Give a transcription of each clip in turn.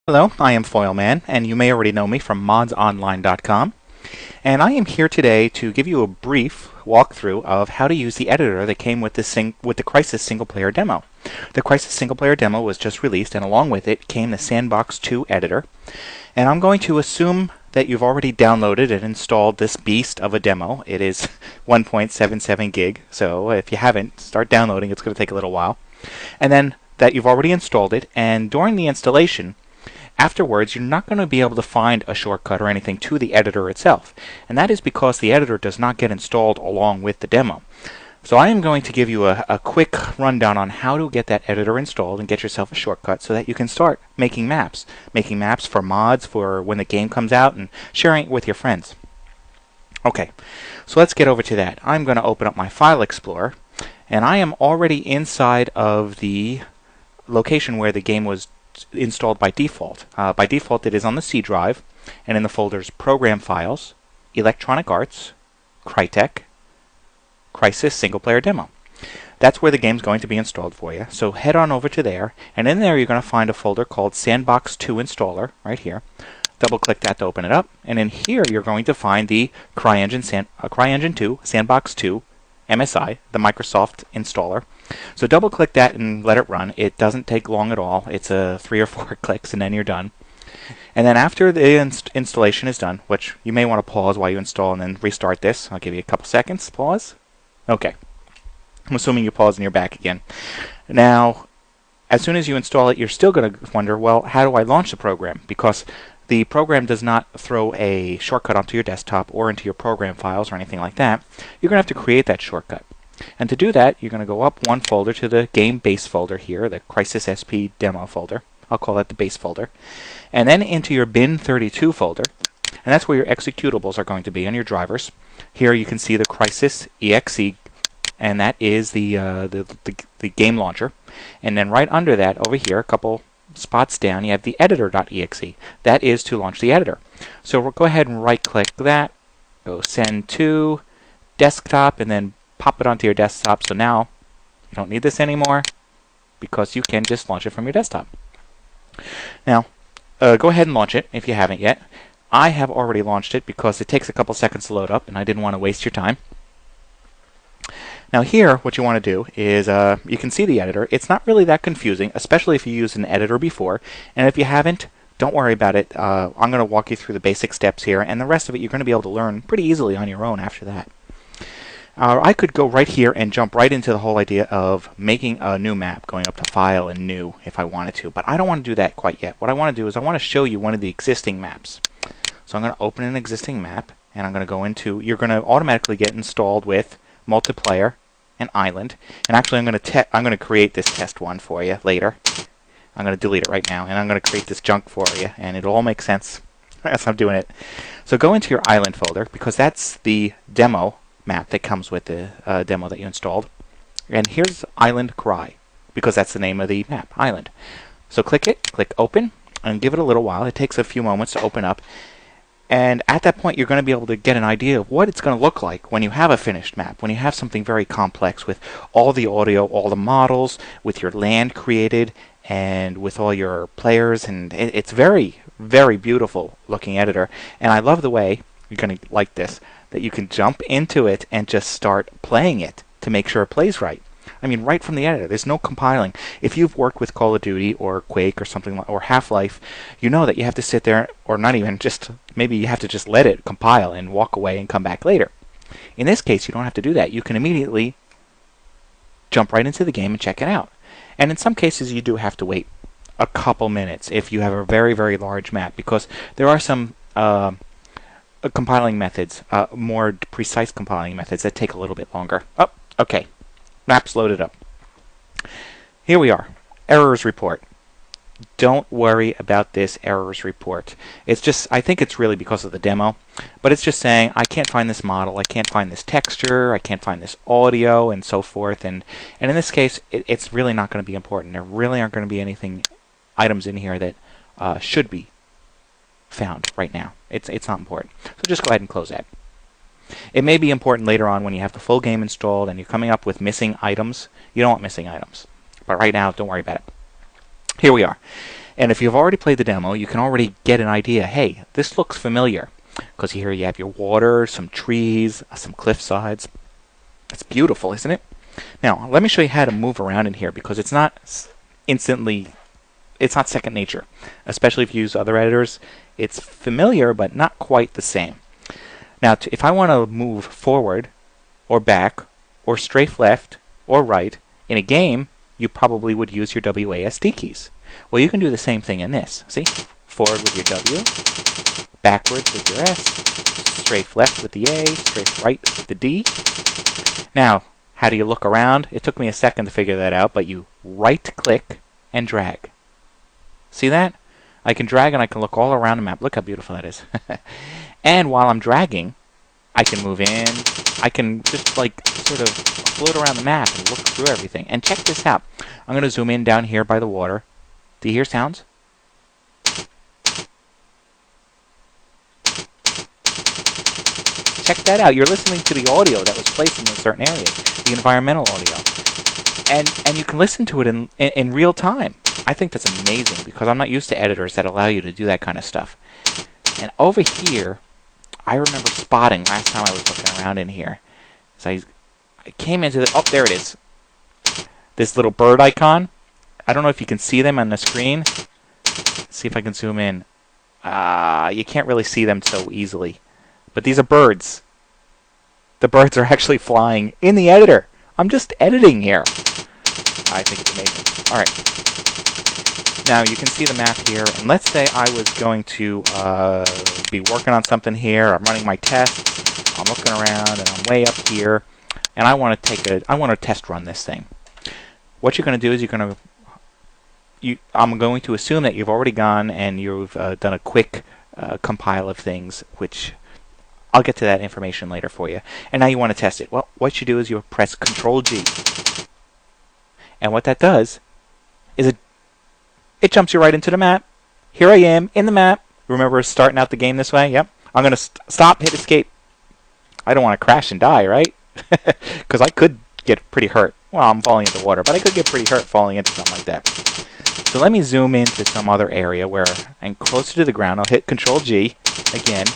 Hello, I am Foyleman, and you may already know me from modsonline.com. And I am here today to give you a brief walkthrough of how to use the editor that came with the Crysis single-player demo. The Crysis single-player demo was just released, and along with it came the Sandbox2 Editor. And I'm going to assume that you've already downloaded and installed this beast of a demo. It is 1.77 gig, so if you haven't, start downloading. It's going to take a little while. And then that you've already installed it, and during the installation, afterwards, you're not going to be able to find a shortcut or anything to the editor itself, and that is because the editor does not get installed along with the demo. So I am going to give you a quick rundown on how to get that editor installed and get yourself a shortcut so that you can start making maps for mods for when the game comes out and sharing it with your friends. Okay, so let's get over to that. I'm going to open up my File Explorer, and I am already inside of the location where the game was installed by default. By default, it is on the C drive, and in the folders Program Files, Electronic Arts, Crytek, Crysis Single Player Demo. That's where the game's going to be installed for you. So head on over to there, and in there you're going to find a folder called Sandbox2 Installer right here. Double click that to open it up, and in here you're going to find the CryEngine2 Sandbox2 MSI, the Microsoft installer. So double click that and let it run. It doesn't take long at all. It's 3 or 4 clicks and then you're done. And then after the installation is done, which you may want to pause while you install and then restart this. I'll give you a couple seconds. Pause. Okay. I'm assuming you pause and you're back again. Now, as soon as you install it, you're still going to wonder, well, how do I launch the program? Because the program does not throw a shortcut onto your desktop or into your program files or anything like that. You're going to have to create that shortcut. And to do that, you're going to go up one folder to the game base folder here, the Crysis SP demo folder. I'll call that the base folder. And then into your bin32 folder. And that's where your executables are going to be on your drivers. Here you can see the Crysis exe, and that is the game launcher. And then right under that, over here, a couple spots down, you have the editor.exe. That is to launch the editor. So we'll go ahead and right-click that, go send to desktop, and then pop it onto your desktop. So now you don't need this anymore because you can just launch it from your desktop. Now, go ahead and launch it if you haven't yet. I have already launched it because it takes a couple seconds to load up, and I didn't want to waste your time. Now here, what you want to do is, you can see the editor. It's not really that confusing, especially if you used an editor before. And if you haven't, don't worry about it. I'm going to walk you through the basic steps here, and the rest of it you're going to be able to learn pretty easily on your own after that. I could go right here and jump right into the whole idea of making a new map, going up to File and New if I wanted to, but I don't want to do that quite yet. What I want to do is I want to show you one of the existing maps. So I'm going to open an existing map, and I'm going to go into, you're going to automatically get installed with multiplayer and island. And actually I'm going to create this test one for you later. I'm going to delete it right now, and I'm going to create this junk for you, and it'll all make sense as I'm doing it. So go into your island folder, because that's the demo map that comes with the demo that you installed. And here's Island Cry, because that's the name of the map, Island. So click it, click Open, and give it a little while. It takes a few moments to open up. And at that point, you're going to be able to get an idea of what it's going to look like when you have a finished map, when you have something very complex with all the audio, all the models, with your land created, and with all your players. And it's very, very beautiful looking editor. And I love the way, you're going to like this, that you can jump into it and just start playing it to make sure it plays right. I mean, right from the editor. There's no compiling. If you've worked with Call of Duty or Quake or something like, or Half-Life, you know that you have to sit there, or not even, just maybe you have to just let it compile and walk away and come back later. In this case, you don't have to do that. You can immediately jump right into the game and check it out. And in some cases, you do have to wait a couple minutes if you have a very, very large map, because there are some compiling methods, more precise compiling methods that take a little bit longer. Oh, okay. Map's loaded up. Here we are. Errors report. Don't worry about this errors report. It's just, I think it's really because of the demo, but it's just saying, I can't find this model, I can't find this texture, I can't find this audio, and so forth. And in this case, it's really not going to be important. There really aren't going to be anything, items in here that should be found right now. It's not important. So just go ahead and close that. It may be important later on when you have the full game installed and you're coming up with missing items. You don't want missing items. But right now, don't worry about it. Here we are. And if you've already played the demo, you can already get an idea, hey, this looks familiar. Because here you have your water, some trees, some cliff sides. It's beautiful, isn't it? Now, let me show you how to move around in here, because it's not second nature. Especially if you use other editors. It's familiar, but not quite the same. Now, if I want to move forward, or back, or strafe left, or right, in a game, you probably would use your WASD keys. Well, you can do the same thing in this. See? Forward with your W, backwards with your S, strafe left with the A, strafe right with the D. Now, how do you look around? It took me a second to figure that out, but you right-click and drag. See that? I can drag and I can look all around the map. Look how beautiful that is. And while I'm dragging, I can move in. I can just like sort of float around the map and look through everything. And check this out. I'm going to zoom in down here by the water. Do you hear sounds? Check that out. You're listening to the audio that was placed in a certain area, the environmental audio. And you can listen to it in real time. I think that's amazing, because I'm not used to editors that allow you to do that kind of stuff. And over here, I remember spotting last time I was looking around in here. So I came into the... Oh, there it is. This little bird icon. I don't know if you can see them on the screen. Let's see if I can zoom in. You can't really see them so easily. But these are birds. The birds are actually flying in the editor. I'm just editing here. I think it's amazing. All right. Now you can see the map here, and let's say I was going to be working on something here. I'm running my tests. I'm looking around, and I'm way up here, and I want to test run this thing. What you're going to do is I'm going to assume that you've already gone and you've done a quick compile of things, which I'll get to that information later for you. And now you want to test it. Well, what you do is you press Control-G, and what that does is it jumps you right into the map. Here I am in the map. Remember starting out the game this way? Yep. I'm going to stop, hit escape. I don't want to crash and die, right? Because I could get pretty hurt. Well, I'm falling into water, but I could get pretty hurt falling into something like that. So let me zoom into some other area where I'm closer to the ground. I'll hit Control-G again.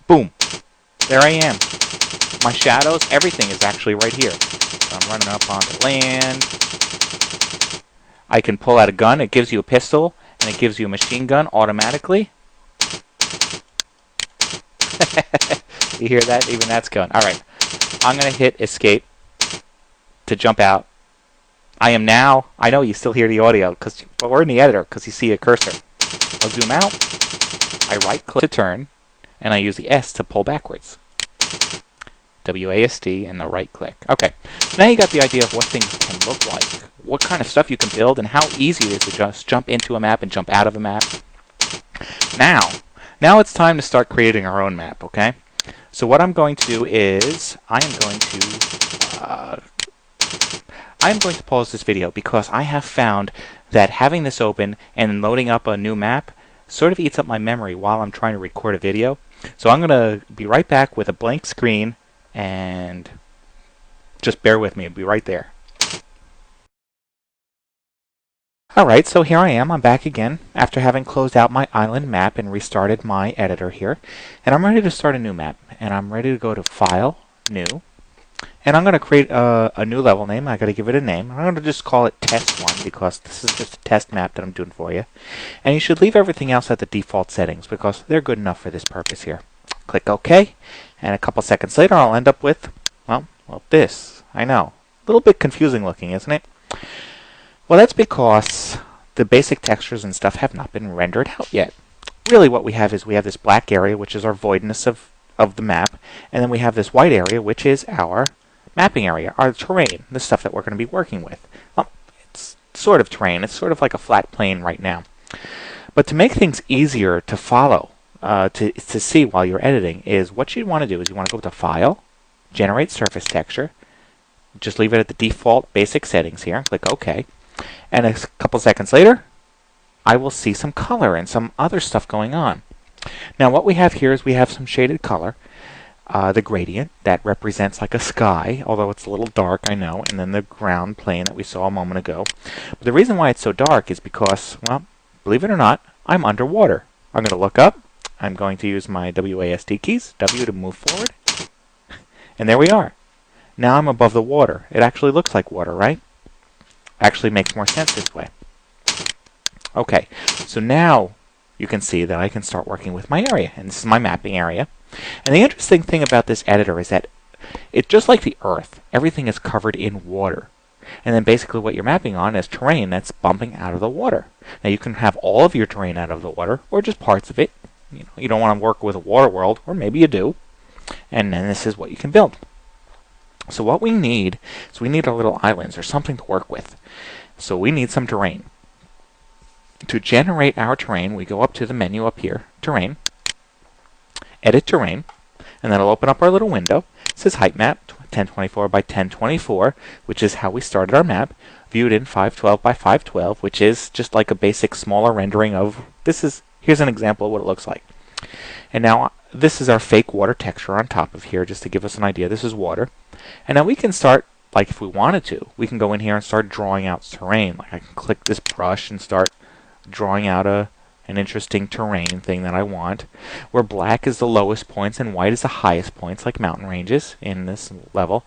Boom. There I am. My shadows, everything is actually right here. So I'm running up onto land. I can pull out a gun. It gives you a pistol, and it gives you a machine gun automatically. You hear that? Even that's going. All right. I'm going to hit escape to jump out. I know you still hear the audio, but we're in the editor because you see a cursor. I'll zoom out. I right-click to turn, and I use the S to pull backwards. WASD and the right-click. Okay. Now you got the idea of what things can look like, what kind of stuff you can build, and how easy it is to just jump into a map and jump out of a map. Now it's time to start creating our own map, okay? So what I'm going to do is I'm going to pause this video, because I have found that having this open and loading up a new map sort of eats up my memory while I'm trying to record a video. So I'm going to be right back with a blank screen, and just bear with me. I'll be right there. Alright, so here I am. I'm back again after having closed out my island map and restarted my editor here. And I'm ready to start a new map. And I'm ready to go to File, New. And I'm going to create a new level name. I got to give it a name. I'm going to just call it Test 1, because this is just a test map that I'm doing for you. And you should leave everything else at the default settings, because they're good enough for this purpose here. Click OK. And a couple seconds later I'll end up with, well, this. I know. A little bit confusing looking, isn't it? Well, that's because the basic textures and stuff have not been rendered out yet. Really what we have is we have this black area, which is our voidness of the map, and then we have this white area, which is our mapping area, our terrain, the stuff that we're going to be working with. Well, it's sort of terrain. It's sort of like a flat plane right now. But to make things easier to follow, to see while you're editing, is what you want to do is you want to go to File, Generate Surface Texture, just leave it at the default basic settings here, click OK. And a couple seconds later, I will see some color and some other stuff going on. Now what we have here is we have some shaded color. the gradient that represents like a sky, although it's a little dark, I know, and then the ground plane that we saw a moment ago. But the reason why it's so dark is because, well, believe it or not, I'm underwater. I'm going to look up. I'm going to use my WASD keys, W to move forward, and there we are. Now I'm above the water. It actually looks like water, right? Actually makes more sense this way. Okay, so now you can see that I can start working with my area, and this is my mapping area. And the interesting thing about this editor is that it's just like the Earth. Everything is covered in water. And then basically what you're mapping on is terrain that's bumping out of the water. Now you can have all of your terrain out of the water, or just parts of it. You don't want to work with a water world, or maybe you do. And then this is what you can build. So what we need is we need our little islands, or something to work with. So we need some terrain. To generate our terrain, we go up to the menu up here, Terrain, Edit Terrain, and that'll open up our little window. It says Height Map, 1024 by 1024, which is how we started our map, viewed in 512 by 512, which is just like a basic smaller rendering of, here's an example of what it looks like. And now this is our fake water texture on top of here, just to give us an idea. This is water. And now we can start, like if we wanted to, we can go in here and start drawing out terrain. Like I can click this brush and start drawing out an interesting terrain thing that I want, where black is the lowest points and white is the highest points, like mountain ranges in this level.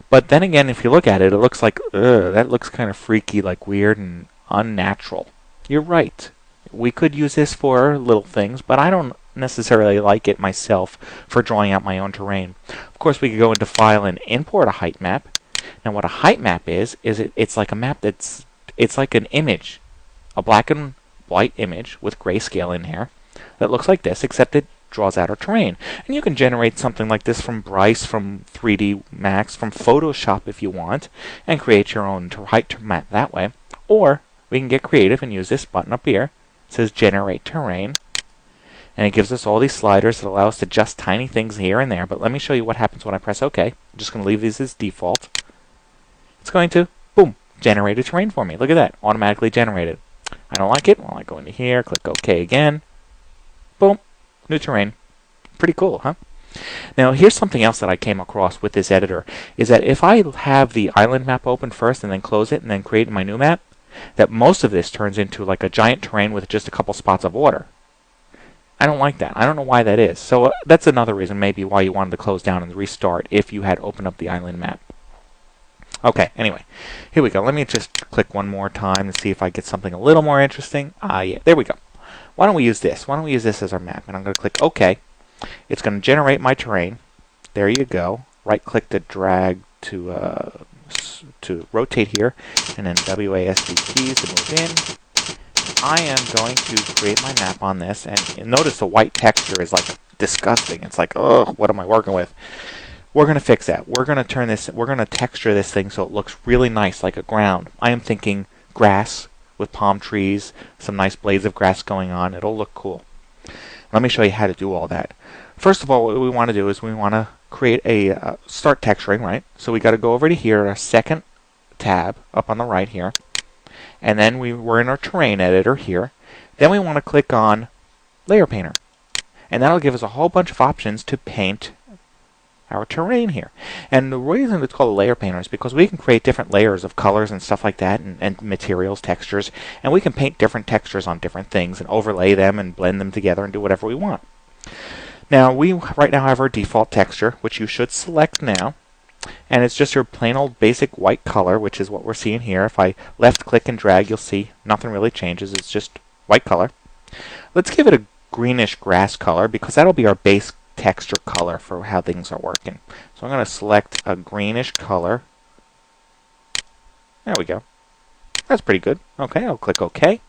But then again, if you look at it, it looks like, that looks kind of freaky, like weird and unnatural. You're right. We could use this for little things, but I don't necessarily like it myself for drawing out my own terrain. Of course, we could go into File and import a height map. Now what a height map is it's like a map it's like an image, a black and white image with grayscale in here that looks like this, except it draws out our terrain. And you can generate something like this from Bryce, from 3D Max, from Photoshop if you want, and create your own height map that way. Or we can get creative and use this button up here. It says Generate Terrain, and it gives us all these sliders that allow us to adjust tiny things here and there. But let me show you what happens when I press OK. I'm just going to leave these as default. It's going to, boom, generate a terrain for me. Look at that, automatically generated. I don't like it. Well, I go into here, click OK again. Boom, new terrain. Pretty cool, huh? Now, here's something else that I came across with this editor, is that if I have the island map open first and then close it and then create my new map, that most of this turns into like a giant terrain with just a couple spots of water. I don't like that. I don't know why that is. So that's another reason maybe why you wanted to close down and restart if you had opened up the island map. Okay, anyway, here we go. Let me just click one more time and see if I get something a little more interesting. Yeah, there we go. Why don't we use this? Why don't we use this as our map? And I'm going to click OK. It's going to generate my terrain. There you go. Right-click to drag to rotate here, and then WASD keys to move in. I am going to create my map on this, and notice the white texture is like disgusting. It's like, oh, what am I working with? We're going to fix that. We're going to texture this thing so it looks really nice, like a ground. I am thinking grass with palm trees, some nice blades of grass going on. It'll look cool. Let me show you how to do all that. First of all, what we want to do is we want to create a start texturing, right? So we got to go over to here, our second tab up on the right here, and then we're in our terrain editor here. Then we want to click on Layer Painter, and that'll give us a whole bunch of options to paint our terrain here. And the reason it's called a layer painter is because we can create different layers of colors and stuff like that, and materials, textures, and we can paint different textures on different things and overlay them and blend them together and do whatever we want. Now, we right now have our default texture, which you should select now, and it's just your plain old basic white color, which is what we're seeing here. If I left click and drag, you'll see nothing really changes. It's just white color. Let's give it a greenish grass color, because that'll be our base texture color for how things are working. So I'm going to select a greenish color. There we go. That's pretty good. Okay, I'll click OK.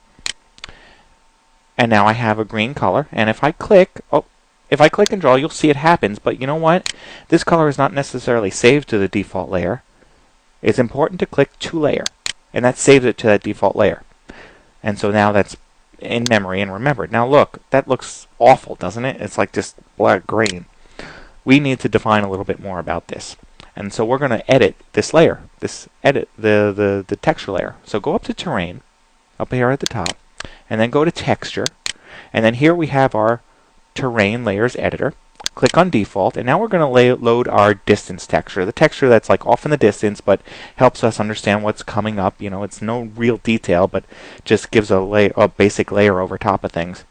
And now I have a green color, and if I click and draw, you'll see it happens, but you know what? This color is not necessarily saved to the default layer. It's important to click to layer, and that saves it to that default layer. And so now that's in memory and remembered. Now look, that looks awful, doesn't it? It's like just black green. We need to define a little bit more about this. And so we're going to edit this layer, edit the texture layer. So go up to terrain, up here at the top, and then go to texture. And then here we have our terrain layers editor. Click on default, and now we're going to load our distance texture, the texture that's like off in the distance but helps us understand what's coming up. You know, it's no real detail but just gives a basic layer over top of things.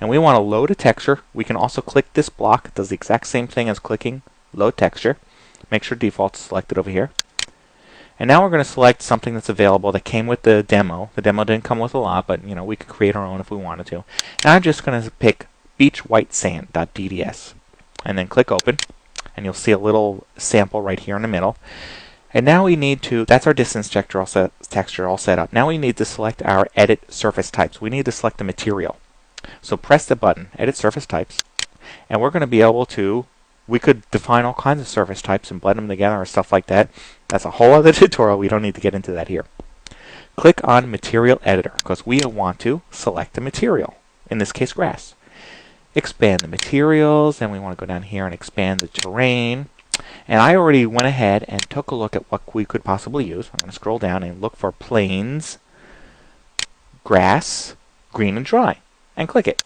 And we want to load a texture. We can also click this block. It does the exact same thing as clicking load texture. Make sure default's selected over here. And now we're going to select something that's available that came with the demo. The demo didn't come with a lot, but you know, we could create our own if we wanted to. And I'm just going to pick beachwhitesand.dds and then click open, and you'll see a little sample right here in the middle. And now we need to, that's our distance texture all set up. Now we need to select our edit surface types. We need to select the material. So press the button, edit surface types, and we're going to be able to, we could define all kinds of surface types and blend them together or stuff like that. That's a whole other tutorial. We don't need to get into that here. Click on material editor because we want to select the material, in this case grass. Expand the materials, and we want to go down here and expand the terrain. And I already went ahead and took a look at what we could possibly use. I'm going to scroll down and look for plains, grass, green, and dry, and click it.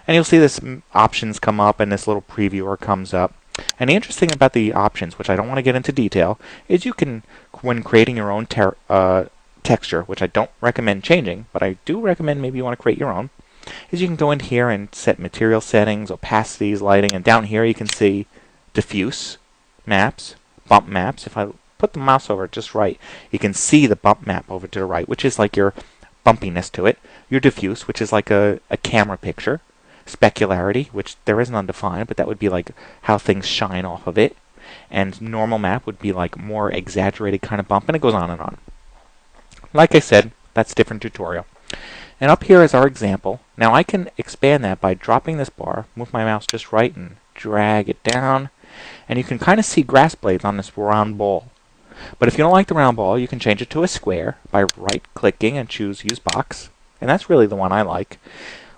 And you'll see this options come up and this little previewer comes up. And the interesting thing about the options, which I don't want to get into detail, is you can, when creating your own texture, which I don't recommend changing, but I do recommend maybe you want to create your own, is you can go in here and set material settings, opacities, lighting, and down here you can see diffuse maps, bump maps. If I put the mouse over it just right, you can see the bump map over to the right, which is like your bumpiness to it. Your diffuse, which is like a camera picture. Specularity, which there is none defined, but that would be like how things shine off of it. And normal map would be like more exaggerated kind of bump, and it goes on and on. Like I said, that's a different tutorial. And up here is our example. Now I can expand that by dropping this bar, move my mouse just right, and drag it down. And you can kind of see grass blades on this round ball. But if you don't like the round ball, you can change it to a square by right-clicking and choose Use Box. And that's really the one I like.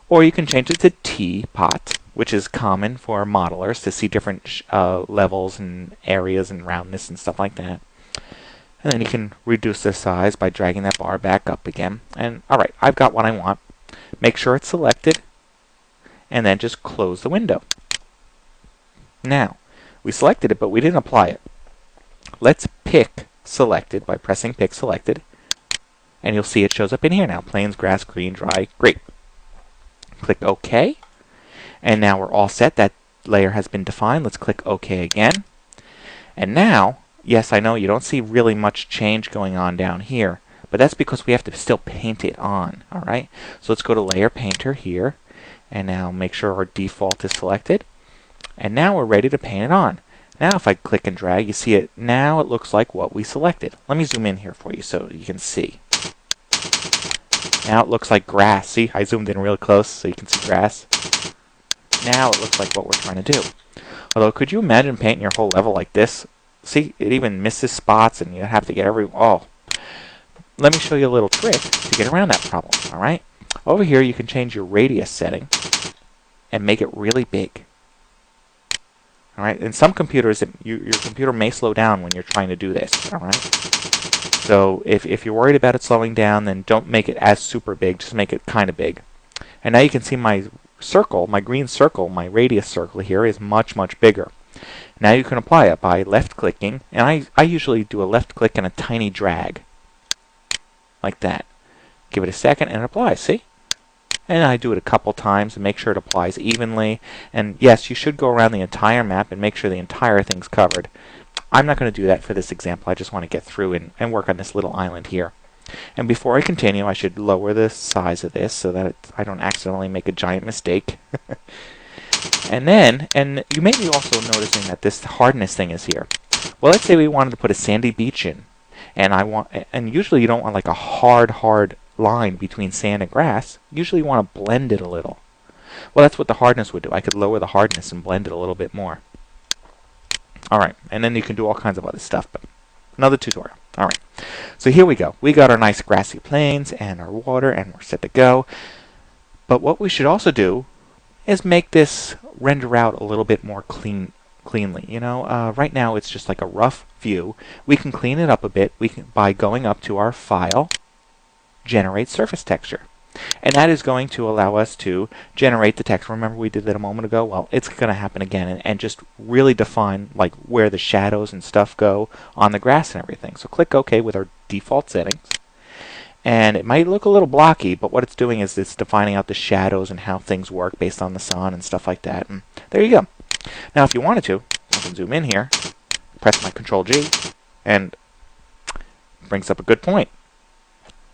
Or you can change it to T-pot, which is common for modelers to see different levels and areas and roundness and stuff like that. And then you can reduce the size by dragging that bar back up again. And alright, I've got what I want. Make sure it's selected, and then just close the window. Now, we selected it, but we didn't apply it. Let's pick selected by pressing pick selected, and you'll see it shows up in here now. Plains, grass, green, dry, great. Click OK, and now we're all set. That layer has been defined. Let's click OK again. And now, yes, I know you don't see really much change going on down here, but that's because we have to still paint it on. Alright, so let's go to Layer Painter here, and now make sure our default is selected. And now we're ready to paint it on. Now if I click and drag, you see it. Now it looks like what we selected. Let me zoom in here for you so you can see. Now it looks like grass. See, I zoomed in real close so you can see grass. Now it looks like what we're trying to do. Although, could you imagine painting your whole level like this? See, it even misses spots and you have to get every... Oh. Let me show you a little trick to get around that problem, alright? Over here you can change your radius setting and make it really big. Alright, in some computers, your computer may slow down when you're trying to do this, alright? So if you're worried about it slowing down, then don't make it as super big, just make it kind of big. And now you can see my circle, my green circle, my radius circle here is much, much bigger. Now you can apply it by left-clicking, and I usually do a left-click and a tiny drag. Like that. Give it a second and it applies, see? And I do it a couple times and make sure it applies evenly. And yes, you should go around the entire map and make sure the entire thing's covered. I'm not going to do that for this example. I just want to get through and work on this little island here. And before I continue, I should lower the size of this so that I don't accidentally make a giant mistake. And you may be also noticing that this hardness thing is here. Well, let's say we wanted to put a sandy beach in. And usually you don't want like a hard line between sand and grass. Usually you want to blend it a little. Well, that's what the hardness would do. I could lower the hardness and blend it a little bit more. Alright, and then you can do all kinds of other stuff, but another tutorial. Alright, so here we go. We got our nice grassy plains and our water, and we're set to go. But what we should also do is make this render out a little bit more cleanly. You know, right now it's just like a rough view. We can clean it up a bit by going up to our File, Generate Surface Texture. And that is going to allow us to generate the text. Remember we did that a moment ago? Well, it's going to happen again and just really define like where the shadows and stuff go on the grass and everything. So click OK with our default settings. And it might look a little blocky, but what it's doing is it's defining out the shadows and how things work based on the sun and stuff like that. And there you go. Now if you wanted to, I can zoom in here, press my Control G, and it brings up a good point.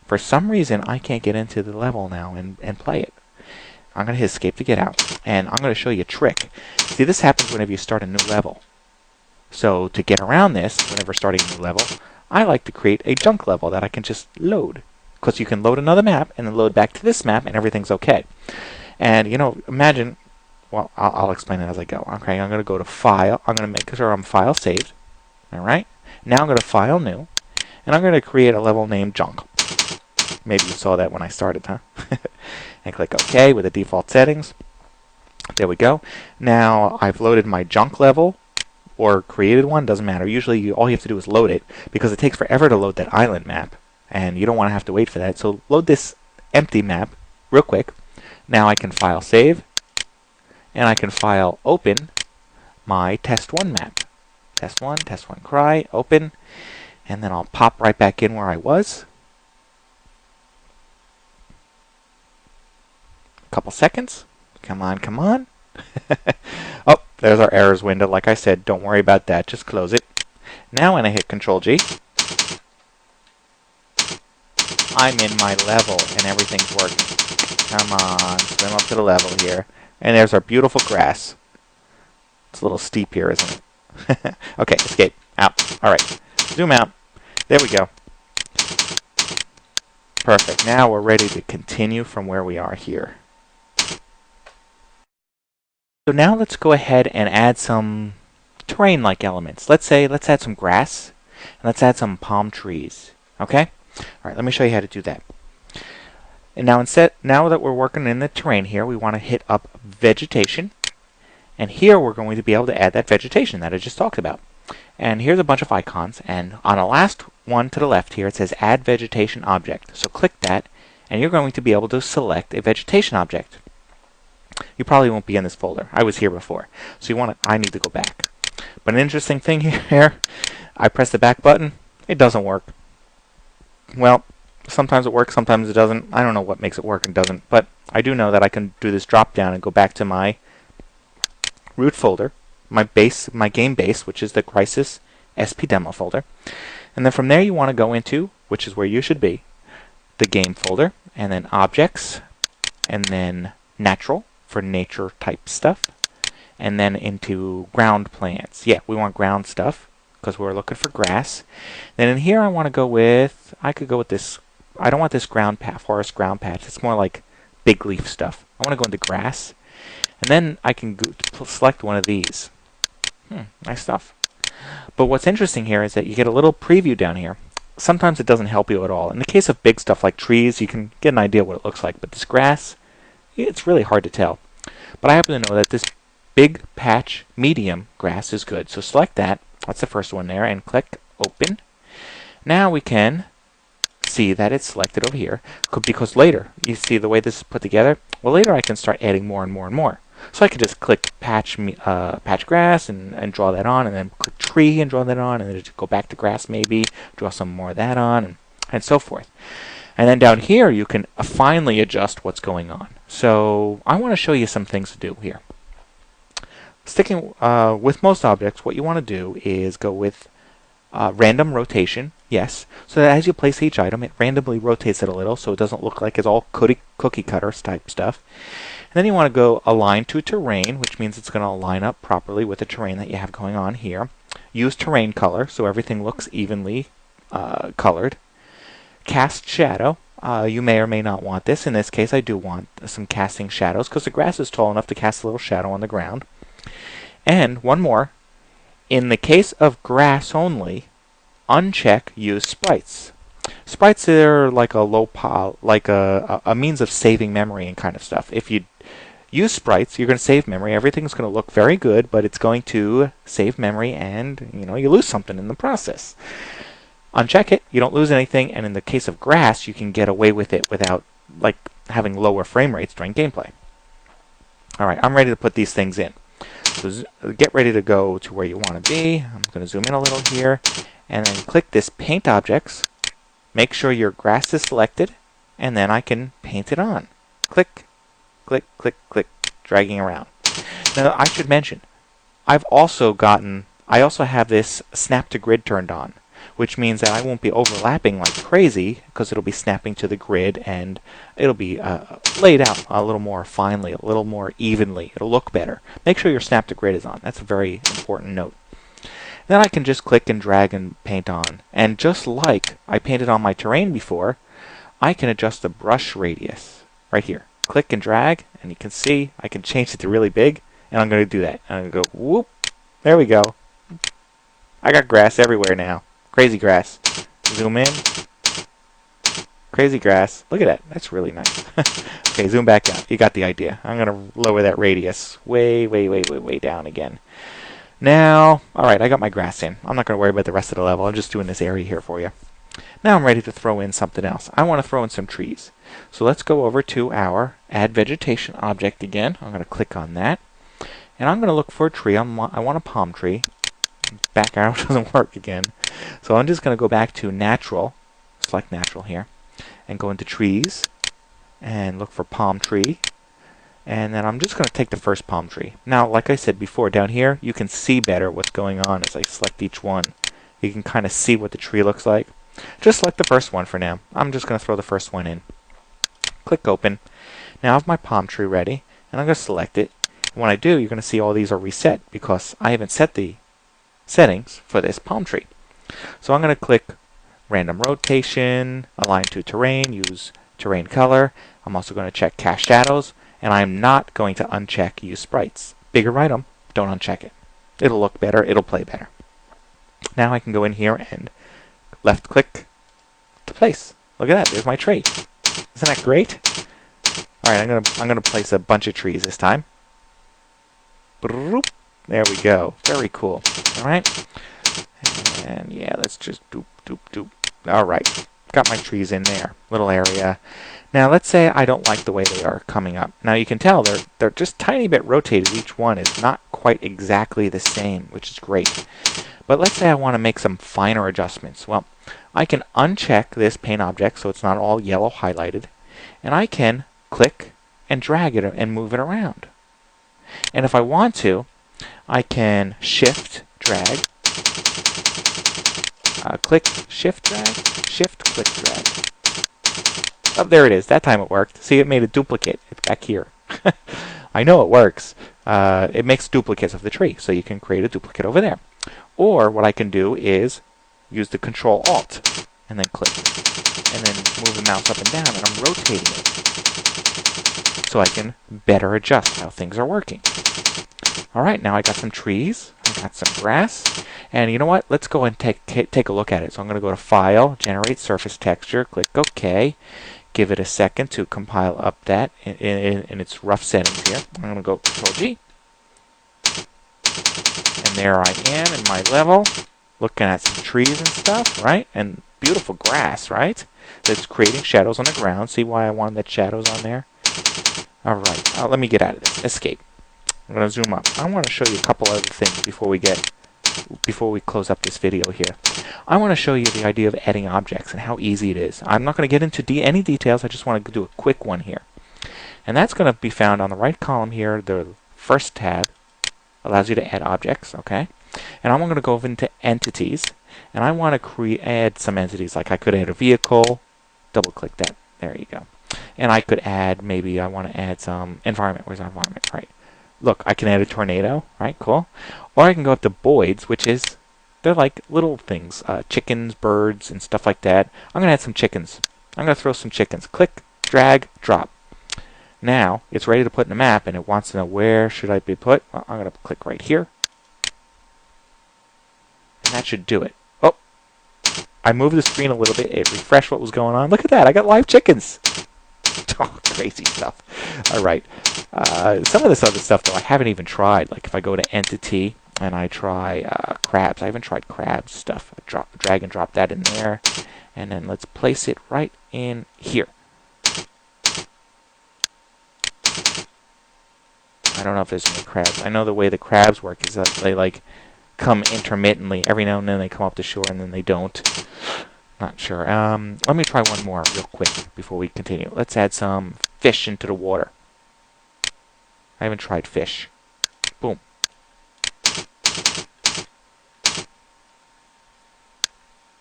For some reason, I can't get into the level now and play it. I'm going to hit escape to get out, and I'm going to show you a trick. See, this happens whenever you start a new level. So to get around this, whenever starting a new level, I like to create a junk level that I can just load. Because you can load another map, and then load back to this map, and everything's okay. And, you know, imagine, well, I'll explain it as I go. Okay, I'm going to go to File. I'm going to make sure I'm File Saved. Alright? Now I'm going to File New, and I'm going to create a level named Junk. Maybe you saw that when I started, huh? And click OK with the default settings. There we go. Now I've loaded my junk level or created one, doesn't matter. Usually all you have to do is load it because it takes forever to load that island map and you don't want to have to wait for that. So load this empty map real quick. Now I can file save and I can file open my test1 map. Test1 cry, open, and then I'll pop right back in where I was. Couple seconds. Come on, come on. Oh, there's our errors window. Like I said, don't worry about that. Just close it. Now when I hit Control G, I'm in my level and everything's working. Come on, swim up to the level here. And there's our beautiful grass. It's a little steep here, isn't it? Okay, escape. Out. Alright. Zoom out. There we go. Perfect. Now we're ready to continue from where we are here. So now let's go ahead and add some terrain-like elements. Let's add some grass, and let's add some palm trees. Okay? All right, let me show you how to do that. And now now that we're working in the terrain here, we want to hit up vegetation. And here we're going to be able to add that vegetation that I just talked about. And here's a bunch of icons, and on the last one to the left here, it says Add Vegetation Object. So click that, and you're going to be able to select a vegetation object. You probably won't be in this folder. I was here before. So I need to go back. But an interesting thing here, I press the back button, it doesn't work. Well, sometimes it works, sometimes it doesn't. I don't know what makes it work and doesn't, but I do know that I can do this drop down and go back to my root folder, my game base, which is the Crysis SP demo folder. And then from there you want to go into, which is where you should be, the game folder, and then objects, and then natural, for nature type stuff, and then into ground plants. Yeah, we want ground stuff because we're looking for grass. Then in here I want to go with, I could go with this, I don't want this forest ground patch. It's more like big leaf stuff. I want to go into grass, and then I can select one of these. Nice stuff. But what's interesting here is that you get a little preview down here. Sometimes it doesn't help you at all. In the case of big stuff like trees, you can get an idea what it looks like, but this grass, it's really hard to tell. But I happen to know that this big patch medium grass is good. So select that. That's the first one there. And click Open. Now we can see that it's selected over here. Because later, you see the way this is put together? Well, later I can start adding more and more and more. So I could just click patch grass and draw that on. And then click tree and draw that on. And then just go back to grass maybe. Draw some more of that on. And so forth. And then down here, you can finely adjust what's going on. So I want to show you some things to do here. Sticking with most objects, what you want to do is go with random rotation, yes. So that as you place each item, it randomly rotates it a little so it doesn't look like it's all cookie cutter type stuff. And then you want to go align to terrain, which means it's going to line up properly with the terrain that you have going on here. Use terrain color so everything looks evenly colored. Cast shadow. You may or may not want this. In this case, I do want some casting shadows because the grass is tall enough to cast a little shadow on the ground. And one more. In the case of grass only, uncheck Use Sprites. Sprites are like a means of saving memory and kind of stuff. If you use sprites, you're going to save memory. Everything's going to look very good, but it's going to save memory, and you lose something in the process. Uncheck it, you don't lose anything, and in the case of grass, you can get away with it without like having lower frame rates during gameplay. Alright, I'm ready to put these things in. So get ready to go to where you want to be. I'm going to zoom in a little here, and then click this Paint Objects. Make sure your grass is selected, and then I can paint it on. Click, click, click, click, dragging around. Now I should mention, I also have this Snap to Grid turned on, which means that I won't be overlapping like crazy, because it'll be snapping to the grid, and it'll be laid out a little more finely, a little more evenly. It'll look better. Make sure your Snap to Grid is on. That's a very important note. Then I can just click and drag and paint on. And just like I painted on my terrain before, I can adjust the brush radius right here. Click and drag, and you can see I can change it to really big, and I'm going to do that. I'm going to go whoop. There we go. I got grass everywhere now. Crazy grass. Zoom in. Crazy grass. Look at that. That's really nice. Okay, zoom back out. You got the idea. I'm going to lower that radius way, way, way, way, way down again. Now, alright, I got my grass in. I'm not going to worry about the rest of the level. I'm just doing this area here for you. Now I'm ready to throw in something else. I want to throw in some trees. So let's go over to our Add Vegetation object again. I'm going to click on that. And I'm going to look for a tree. I want a palm tree. Back arrow doesn't work again. So I'm just going to go back to Natural. Select Natural here. And go into Trees. And look for Palm Tree. And then I'm just going to take the first palm tree. Now, like I said before, down here, you can see better what's going on as I select each one. You can kind of see what the tree looks like. Just select the first one for now. I'm just going to throw the first one in. Click Open. Now I have my palm tree ready, and I'm going to select it. When I do, you're going to see all these are reset because I haven't set the settings for this palm tree. So I'm going to click Random Rotation, Align to Terrain, use Terrain Color. I'm also going to check Cast Shadows. And I'm not going to uncheck Use Sprites. Bigger item, don't uncheck it. It'll look better, it'll play better. Now I can go in here and left click to place. Look at that, there's my tree. Isn't that great? Alright, I'm gonna place a bunch of trees this time. There we go. Very cool. Alright. And yeah, let's just doop doop doop. Alright. Got my trees in there. Little area. Now let's say I don't like the way they are coming up. Now you can tell they're just tiny bit rotated. Each one is not quite exactly the same, which is great. But let's say I want to make some finer adjustments. Well, I can uncheck this paint object so it's not all yellow highlighted, and I can click and drag it and move it around. And if I want to, I can shift drag, click shift drag, shift click drag. Oh, there it is. That time it worked. See, it made a duplicate. It's back here. I know it works. It makes duplicates of the tree, so you can create a duplicate over there. Or what I can do is use the Control-Alt and then click. And then move the mouse up and down, and I'm rotating it. So I can better adjust how things are working. Alright, now I got some trees. I got some grass. And you know what? Let's go and take a look at it. So I'm going to go to File, Generate Surface Texture, click OK. Give it a second to compile up that in its rough settings here. I'm going to go Control-G. And there I am in my level, looking at some trees and stuff, right? And beautiful grass, right? That's creating shadows on the ground. See why I wanted that shadows on there? Alright, let me get out of this. Escape. I'm going to zoom up. I want to show you a couple other things before we close up this video here. I want to show you the idea of adding objects and how easy it is. I'm not going to get into any details. I just want to do a quick one here. And that's going to be found on the right column here. The first tab allows you to add objects, okay? And I'm going to go over into entities, and I want to add some entities. Like I could add a vehicle, double click that, there you go. And I could add, maybe I want to add some environment. Where's our environment? Right. Look, I can add a tornado, right? Cool. Or I can go up to voids, which is, they're like little things, chickens, birds, and stuff like that. I'm going to add some chickens. I'm going to throw some chickens. Click, drag, drop. Now, it's ready to put in the map, and it wants to know where should I be put. Well, I'm going to click right here. And that should do it. Oh, I moved the screen a little bit. It refreshed what was going on. Look at that. I got live chickens. Oh, crazy stuff. All right. Some of this other stuff, though, I haven't even tried. Like if I go to Entity and I try crabs. I haven't tried crab stuff. Drag and drop that in there. And then let's place it right in here. I don't know if there's any crabs. I know the way the crabs work is that they like come intermittently. Every now and then they come up the shore and then they don't. Not sure. Let me try one more real quick before we continue. Let's add some fish into the water. I haven't tried fish. Boom.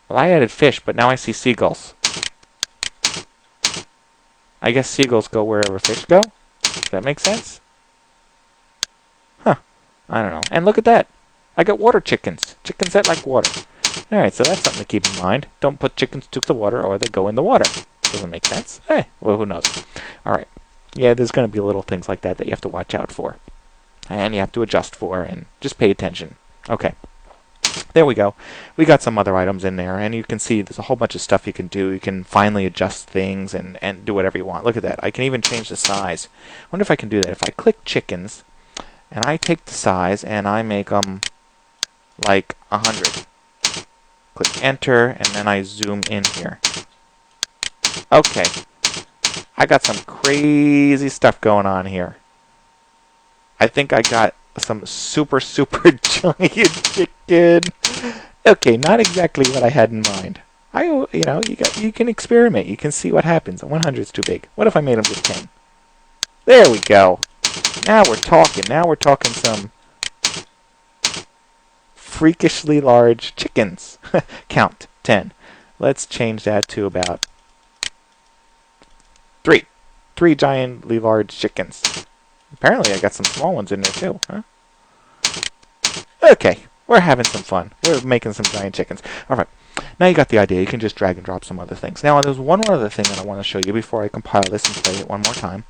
Well, I added fish, but now I see seagulls. I guess seagulls go wherever fish go? Does that make sense? Huh. I don't know. And look at that. I got water chickens. Chickens that like water. Alright, so that's something to keep in mind. Don't put chickens to the water or they go in the water. Doesn't make sense. Hey, well, who knows? Alright. Yeah, there's going to be little things like that that you have to watch out for. And you have to adjust for and just pay attention. Okay. There we go. We got some other items in there, and you can see there's a whole bunch of stuff you can do. You can finally adjust things and do whatever you want. Look at that. I can even change the size. I wonder if I can do that. If I click chickens, and I take the size, and I make them like 100. Click enter, and then I zoom in here. Okay. I got some crazy stuff going on here. I think I got some super giant chicken. Okay, not exactly what I had in mind. You can experiment. You can see what happens. 100 is too big. What if I made them just 10? There we go. Now we're talking. Now we're talking some freakishly large chickens. Count 10. Let's change that to about 3. 3 giantly large chickens. Apparently I got some small ones in there too, huh? Okay, we're having some fun. We're making some giant chickens. Alright, now you got the idea. You can just drag and drop some other things. Now there's one other thing that I want to show you before I compile this and play it one more time.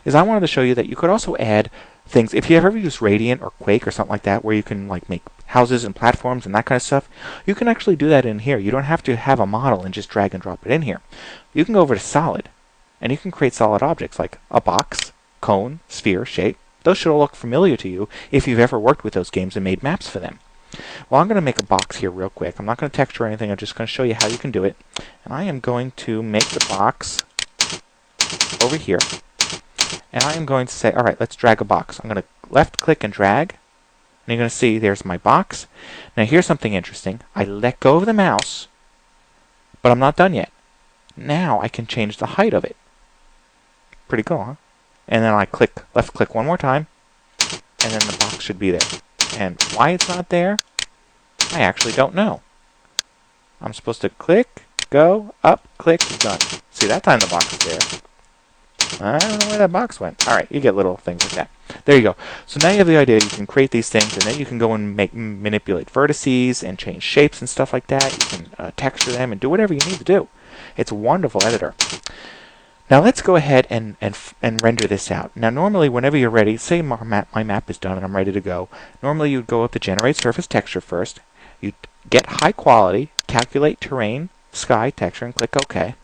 Is I wanted to show you that you could also add things. If you ever use Radiant or Quake or something like that, where you can like make houses and platforms and that kind of stuff, you can actually do that in here. You don't have to have a model and just drag and drop it in here. You can go over to Solid, and you can create solid objects like a box, cone, sphere, shape. Those should all look familiar to you if you've ever worked with those games and made maps for them. Well, I'm going to make a box here real quick. I'm not going to texture or anything. I'm just going to show you how you can do it. And I am going to make the box over here. And I am going to say, all right, let's drag a box. I'm going to left click and drag. And you're going to see there's my box. Now here's something interesting. I let go of the mouse, but I'm not done yet. Now I can change the height of it. Pretty cool, huh? And then I left click one more time, and then the box should be there. And why it's not there, I actually don't know. I'm supposed to click, go, up, click, done. See, that time the box is there. I don't know where that box went. Alright, you get little things like that. There you go. So now you have the idea. You can create these things, and then you can go and manipulate vertices and change shapes and stuff like that. You can texture them and do whatever you need to do. It's a wonderful editor. Now let's go ahead and render this out. Now normally whenever you're ready, say my map is done and I'm ready to go, normally you'd go up to Generate Surface Texture first, you'd get High Quality, Calculate Terrain, Sky Texture, and click OK.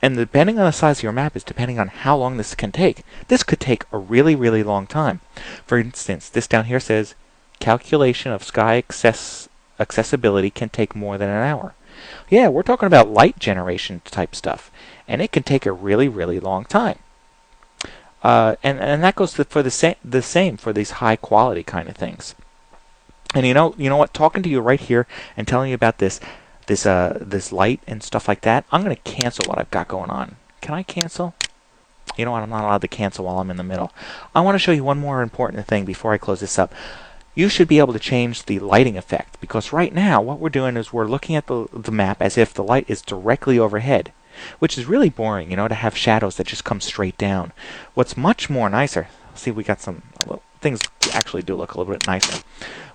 And depending on the size of your map is depending on how long this can take. This could take a really long time. For instance, this down here says calculation of sky accessibility can take more than an hour. Yeah, we're talking about light generation type stuff, and it can take a really long time. And that goes for the same for these high quality kind of things. And you know what? Talking to you right here and telling you about this light and stuff like that, I'm going to cancel what I've got going on. Can I cancel? You know what? I'm not allowed to cancel while I'm in the middle. I want to show you one more important thing before I close this up. You should be able to change the lighting effect, because right now what we're doing is we're looking at the map as if the light is directly overhead, which is really boring, to have shadows that just come straight down. What's much more nicer, see, we got some things actually do look a little bit nicer.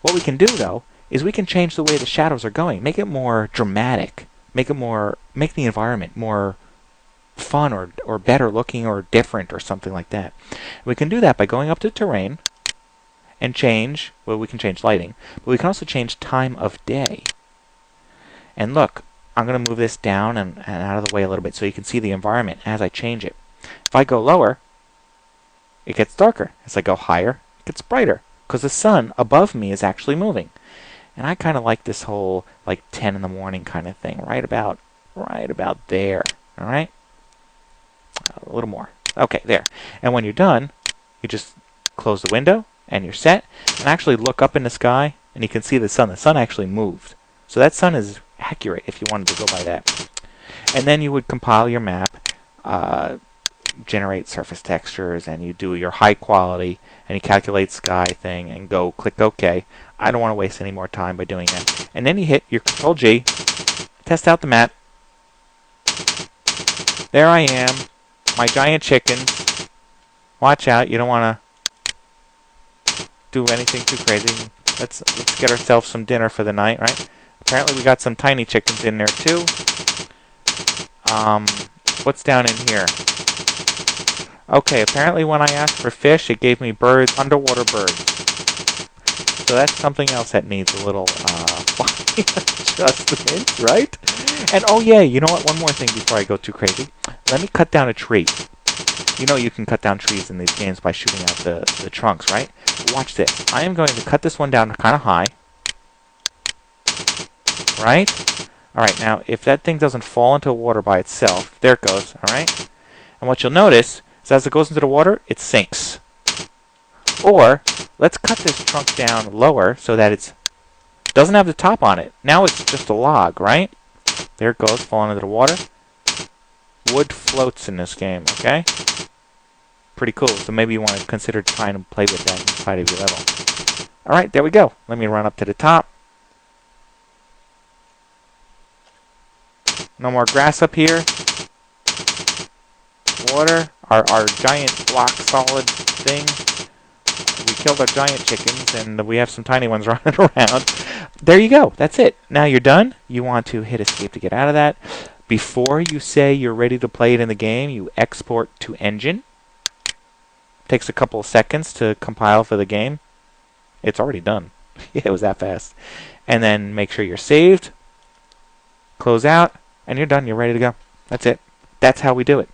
What we can do though is we can change the way the shadows are going, make it more dramatic, make the environment more fun or better looking or different or something like that. We can do that by going up to Terrain and change, well, we can change lighting, but we can also change time of day. And look, I'm going to move this down and out of the way a little bit so you can see the environment as I change it. If I go lower, it gets darker. As I go higher, it gets brighter, because the sun above me is actually moving. And I kind of like this whole like 10 in the morning kind of thing, right about there. All right, a little more. Okay, there. And when you're done, you just close the window, and you're set. And actually look up in the sky, and you can see the sun. The sun actually moved. So that sun is accurate if you wanted to go by that. And then you would compile your map, generate surface textures, and you do your high quality, and you calculate sky thing, and go click OK. I don't want to waste any more time by doing that. And then you hit your Control G, test out the map. There I am, my giant chickens. Watch out, you don't want to do anything too crazy. Let's get ourselves some dinner for the night, right? Apparently we got some tiny chickens in there too. What's down in here? Okay, apparently when I asked for fish, it gave me birds, underwater birds. So that's something else that needs a little adjustment, right? And oh yeah, you know what? One more thing before I go too crazy. Let me cut down a tree. You know you can cut down trees in these games by shooting out the trunks, right? Watch this. I am going to cut this one down kind of high. Right? Alright, now if that thing doesn't fall into water by itself, there it goes, alright? And what you'll notice is as it goes into the water, it sinks. Or, let's cut this trunk down lower so that it doesn't have the top on it. Now it's just a log, right? There it goes, falling into the water. Wood floats in this game, okay? Pretty cool, so maybe you want to consider trying to play with that inside of your level. Alright, there we go. Let me run up to the top. No more grass up here. Water. Our giant block solid thing. We killed our giant chickens, and we have some tiny ones running around. There you go. That's it. Now you're done. You want to hit escape to get out of that. Before you say you're ready to play it in the game, you export to Engine. Takes a couple of seconds to compile for the game. It's already done. Yeah, it was that fast. And then make sure you're saved. Close out. And you're done. You're ready to go. That's it. That's how we do it.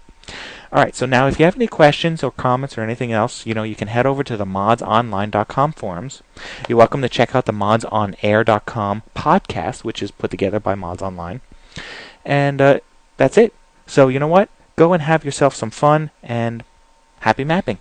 Alright, so now if you have any questions or comments or anything else, you know, you can head over to the modsonline.com forums. You're welcome to check out the modsonair.com podcast, which is put together by Mods Online. And that's it. So you know what? Go and have yourself some fun, and happy mapping.